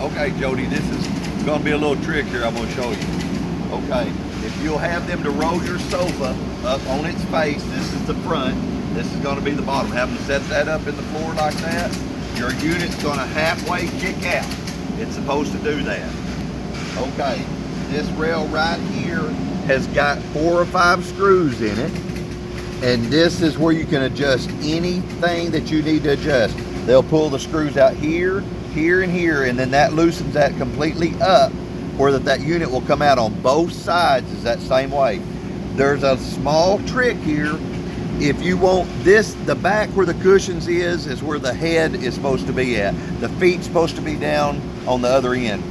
Okay, Jody, this is gonna be a little trick here I'm gonna show you. Okay, if you'll have them to roll your sofa up on its face, this is the front, this is gonna be the bottom. Have them set that up in the floor like that. Your unit's gonna halfway kick out. It's supposed to do that. Okay, this rail right here has got 4 or 5 screws in it. And this is where you can adjust anything that you need to adjust. They'll pull the screws out here, here, and here, and then that loosens that completely up where that unit will come out on both sides is that same way. There's a small trick here. If you want this, the back where the cushions is where the head is supposed to be at. The feet's supposed to be down on the other end.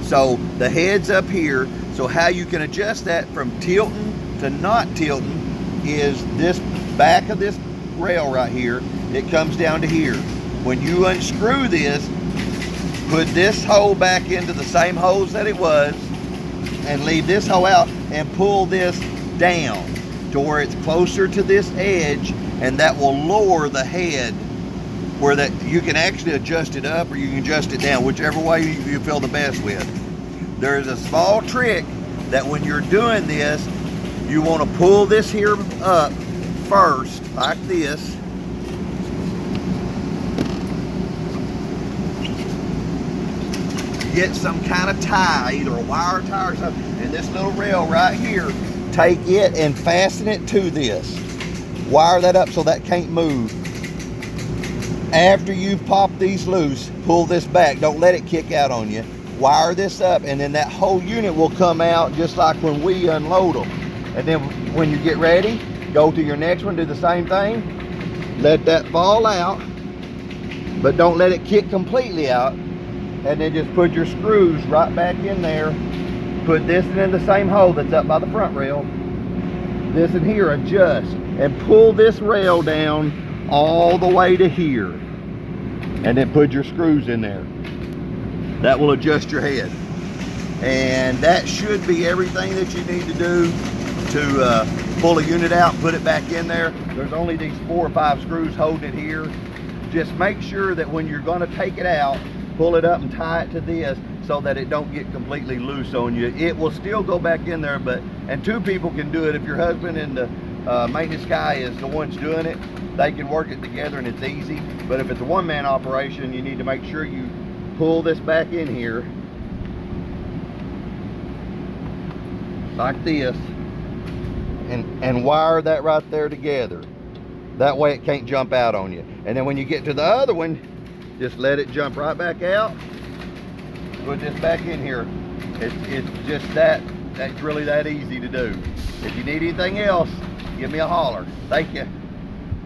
So the head's up here. So how you can adjust that from tilting to not tilting is this back of this rail right here. It comes down to here. When you unscrew this, put this hole back into the same holes that it was and leave this hole out and pull this down to where it's closer to this edge, and that will lower the head where that you can actually adjust it up or you can adjust it down, whichever way you feel the best with. There's a small trick that when you're doing this, you want to pull this here up first, like this. Get some kind of tie, either a wire tie or something, and this little rail right here, take it and fasten it to this. Wire that up so that can't move. After you've popped these loose, pull this back. Don't let it kick out on you. Wire this up, and then that whole unit will come out just like when we unload them. And then when you get ready, go to your next one, do the same thing. Let that fall out, but don't let it kick completely out. And then just put your screws right back in there. Put this in the same hole that's up by the front rail. This in here, adjust, and pull this rail down all the way to here. And then put your screws in there. That will adjust your head. And that should be everything that you need to do to pull a unit out and put it back in there. There's only these 4 or 5 screws holding it here. Just make sure that when you're going to take it out, pull it up and tie it to this so that it don't get completely loose on you. It will still go back in there, and 2 people can do it. If your husband and the maintenance guy is the ones doing it, they can work it together and it's easy. But if it's a one-man operation, you need to make sure you pull this back in here like this and wire that right there together. That way it can't jump out on you. And then when you get to the other one, just let it jump right back out. Put this back in here. It's just that's really that easy to do. If you need anything else, give me a holler. Thank you.